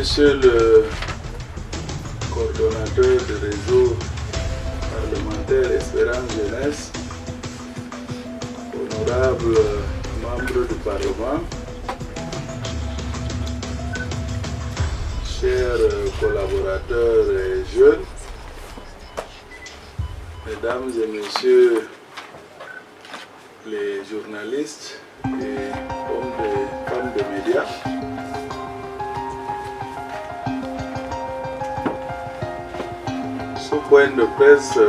Monsieur le coordonnateur du réseau parlementaire Espérance Jeunesse, honorables membres du Parlement, chers collaborateurs et jeunes, mesdames et messieurs les journalistes et hommes et femmes de médias, ce point de presse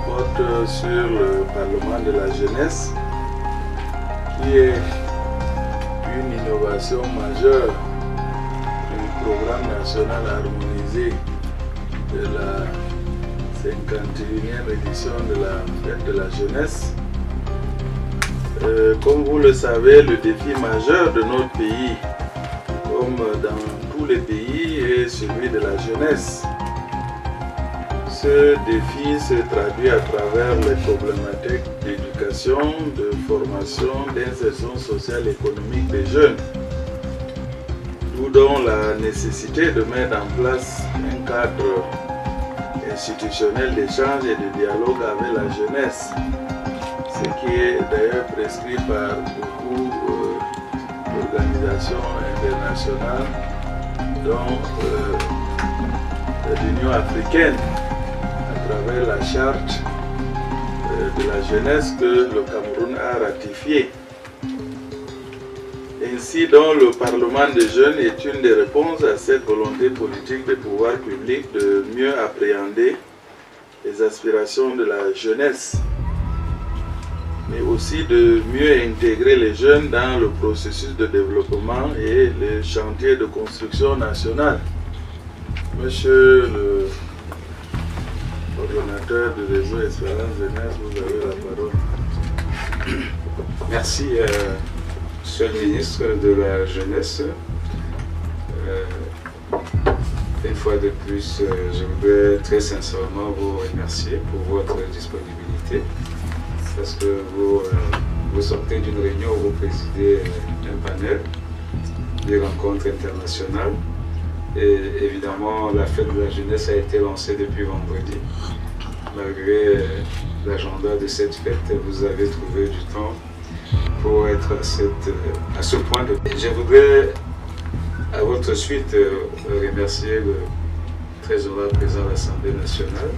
porte sur le Parlement de la jeunesse, qui est une innovation majeure du programme national harmonisé de la 51e édition de la fête de la jeunesse. Comme vous le savez, le défi majeur de notre pays, comme dans tous les pays, est celui de la jeunesse. Ce défi se traduit à travers les problématiques d'éducation, de formation, d'insertion sociale et économique des jeunes. D'où donc la nécessité de mettre en place un cadre institutionnel d'échange et de dialogue avec la jeunesse, ce qui est d'ailleurs prescrit par beaucoup d'organisations internationales, dont l'Union africaine, à travers la charte de la jeunesse que le Cameroun a ratifiée. Ainsi donc, le Parlement des jeunes est une des réponses à cette volonté politique des pouvoirs publics de mieux appréhender les aspirations de la jeunesse, mais aussi de mieux intégrer les jeunes dans le processus de développement et les chantiers de construction nationale. Monsieur le coordonnateur du réseau Espérance Jeunesse, vous avez la parole. Merci, Monsieur le ministre de la Jeunesse. Une fois de plus, je voudrais très sincèrement vous remercier pour votre disponibilité, parce que vous sortez d'une réunion où vous présidez un panel des rencontres internationales. Et évidemment, la fête de la jeunesse a été lancée depuis vendredi. Malgré l'agenda de cette fête, vous avez trouvé du temps pour être à ce point. Je voudrais, à votre suite, remercier le très honorable président de l'Assemblée nationale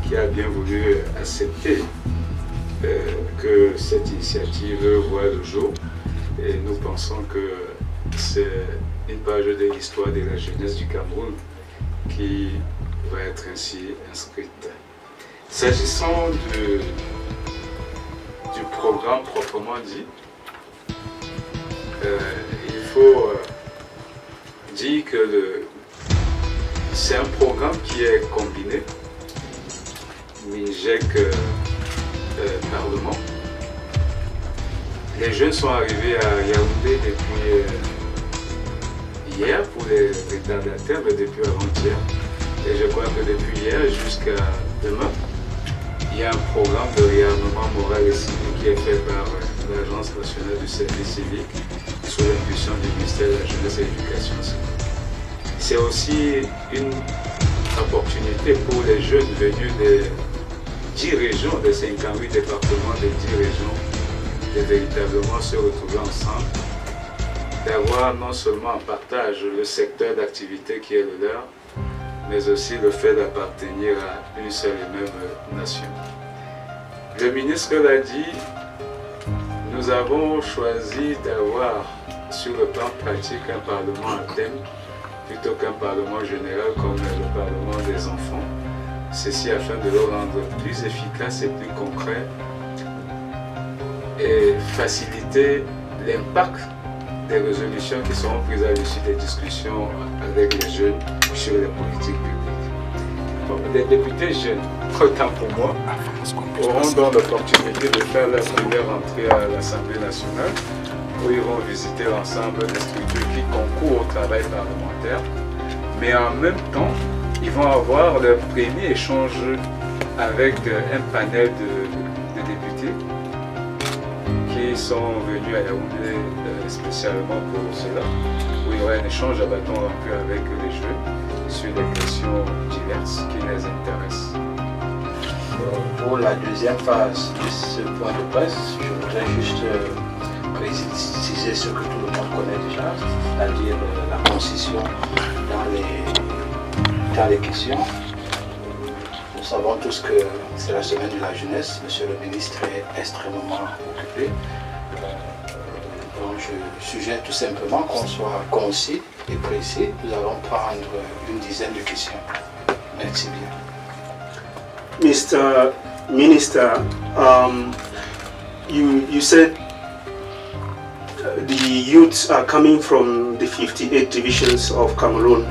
qui a bien voulu accepter que cette initiative voit le jour. Et nous pensons que c'est une page de l'histoire de la jeunesse du Cameroun qui va être ainsi inscrite. S'agissant du programme proprement dit, il faut dire que c'est un programme qui est combiné, MINJEC Parlement. Les jeunes sont arrivés à Yaoundé depuis hier pour les retardataires, mais depuis avant-hier. Et je crois que depuis hier jusqu'à demain, il y a un programme de réarmement moral et civique qui est fait par l'Agence nationale du service civique sous l'impulsion du ministère de la Jeunesse et de l'Éducation civique. C'est aussi une opportunité pour les jeunes venus des 10 régions, des 58 départements, des 10 régions, de véritablement se retrouver ensemble, d'avoir non seulement en partage le secteur d'activité qui est le leur, mais aussi le fait d'appartenir à une seule et même nation. Le ministre l'a dit, nous avons choisi d'avoir sur le plan pratique un parlement à thème plutôt qu'un parlement général comme le parlement des enfants. Ceci afin de le rendre plus efficace et plus concret et faciliter l'impact des résolutions qui seront prises à l'issue des discussions avec les jeunes sur les politiques publiques. Donc, les députés jeunes, autant pour moi, auront donc l'opportunité de faire leur première entrée à l'Assemblée nationale, où ils vont visiter l'ensemble des structures qui concourent au travail parlementaire, mais en même temps, ils vont avoir leur premier échange avec un panel de députés qui sont venus à Yaoundé spécialement pour cela, où il y aura un échange à bâton rompu avec les jeunes sur des questions diverses qui les intéressent. Pour la deuxième phase de ce point de presse, je voudrais juste préciser ce que tout le monde connaît déjà, c'est-à-dire la concision dans les questions. Nous savons tous que c'est la semaine de la jeunesse. Monsieur le ministre est extrêmement occupé. Donc je suggère tout simplement qu'on soit concis et précis. Nous allons prendre une dizaine de questions. Merci bien. Mr. Minister, you said the youths are coming from the 58 divisions of Cameroon.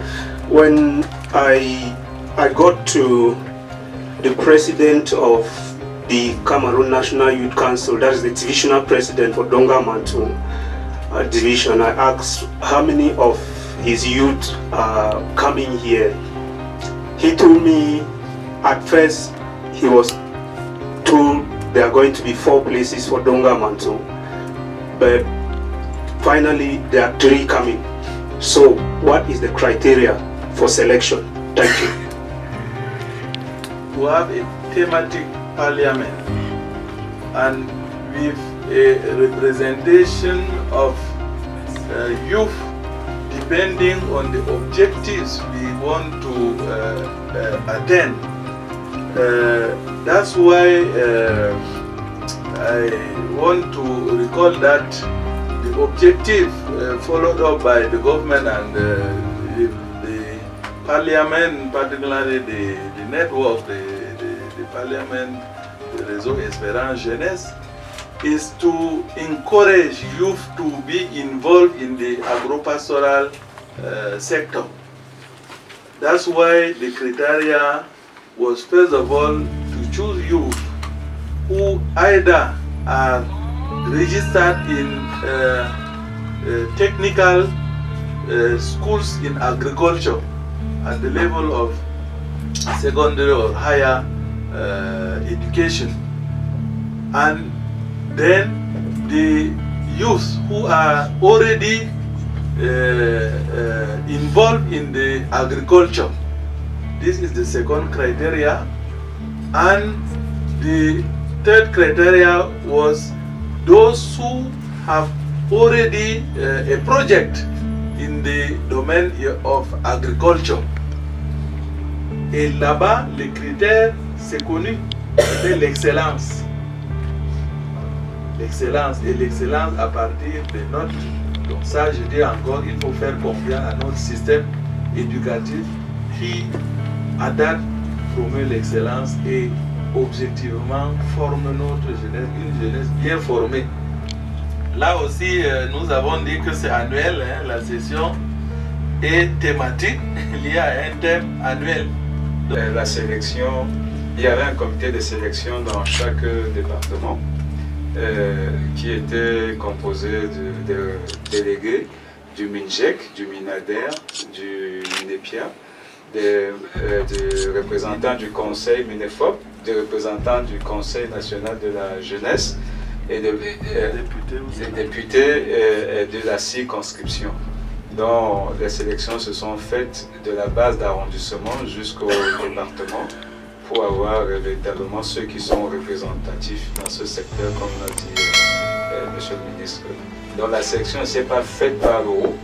When I got to the president of the Cameroon National Youth Council, that is the divisional president for Donga Mantung division, I asked how many of his youth are coming here. He told me at first he was told there are going to be 4 places for Donga Mantung, but finally there are 3 coming. So what is the criteria for selection? Thank you. To have a thematic parliament and with a representation of youth depending on the objectives we want to attain. That's why I want to recall that the objective followed up by the government and the parliament, particularly the network, the parliament, the Réseau Espérance Jeunesse, is to encourage youth to be involved in the agro-pastoral sector. That's why the criteria was first of all to choose youth who either are registered in technical schools in agriculture at the level of secondary or higher education, and then the youth who are already involved in the agriculture. This is the second criteria, and the third criteria was those who have already a project in the domaine of agriculture. Et là-bas, le critère, c'est connu, c'est l'excellence. L'excellence, et l'excellence à partir des notes. Donc ça, je dis encore, il faut faire confiance à notre système éducatif qui, à date, promeut l'excellence et objectivement forme notre jeunesse, une jeunesse bien formée. Là aussi, nous avons dit que c'est annuel, hein, la session est thématique, liée à un thème annuel. La sélection, il y avait un comité de sélection dans chaque département qui était composé de délégués du MINJEC, du MINADER, du MINEPIA, des représentants du conseil MINEFOP, des représentants du conseil national de la jeunesse et des députés de la circonscription. Donc les sélections se sont faites de la base d'arrondissement jusqu'au département pour avoir véritablement ceux qui sont représentatifs dans ce secteur, comme l'a dit Monsieur le ministre. Donc la sélection ne s'est pas faite par le haut,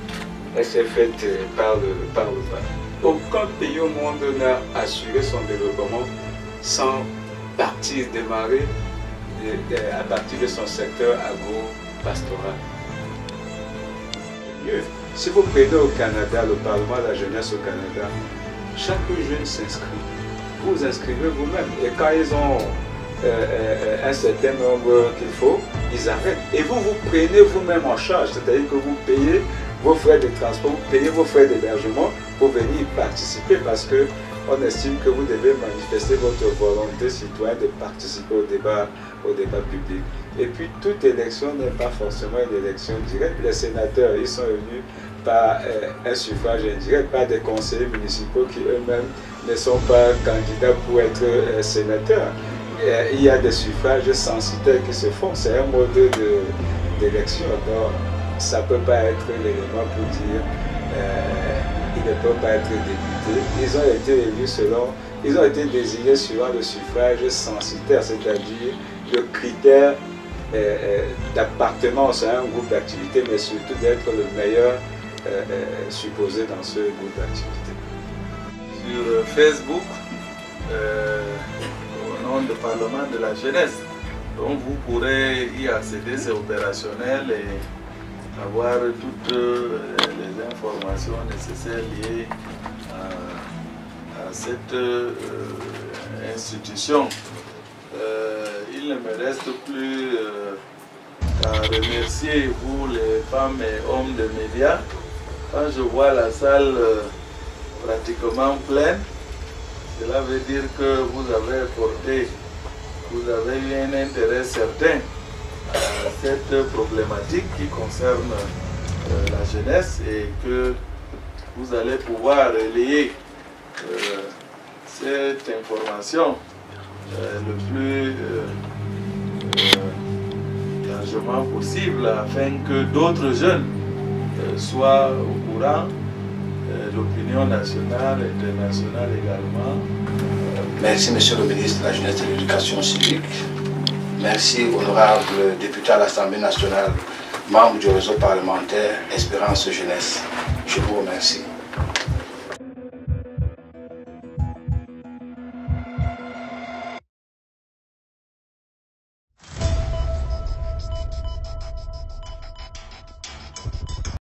elle s'est faite par le bas. Aucun pays au monde n'a assuré son développement sans démarrer à partir de son secteur agro-pastoral. Si vous prenez au Canada, le Parlement de la jeunesse au Canada, chaque jeune s'inscrit. Vous inscrivez vous-même. Et quand ils ont un certain nombre qu'il faut, ils arrêtent. Et vous vous prenez vous-même en charge. C'est-à-dire que vous payez vos frais de transport, vous payez vos frais d'hébergement pour venir participer parce qu'on estime que vous devez manifester votre volonté citoyenne de participer au débat public. Et puis toute élection n'est pas forcément une élection directe. Les sénateurs, ils sont élus par un suffrage indirect, par des conseillers municipaux qui eux-mêmes ne sont pas candidats pour être sénateurs. il y a des suffrages censitaires qui se font. C'est un mode d'élection. Donc, ça ne peut pas être l'élément pour dire ils ne peuvent pas être députés. Ils ont été élus ils ont été désignés suivant le suffrage censitaire, c'est-à-dire le critère d'appartenance à un groupe d'activité, mais surtout d'être le meilleur supposé dans ce groupe d'activité. Sur Facebook, au nom du Parlement de la jeunesse, donc vous pourrez y accéder, c'est opérationnel et avoir toutes les informations nécessaires liées à cette institution. Il ne me reste plus qu'à remercier vous les femmes et hommes de médias. Quand je vois la salle pratiquement pleine, cela veut dire que vous avez eu un intérêt certain à cette problématique qui concerne la jeunesse et que vous allez pouvoir relayer cette information le plus largement possible afin que d'autres jeunes soient au courant, l'opinion nationale, internationale également. Merci Monsieur le ministre de la Jeunesse et de l'Éducation civique. Merci honorable député à l'Assemblée nationale, membre du réseau parlementaire Espérance Jeunesse. Je vous remercie.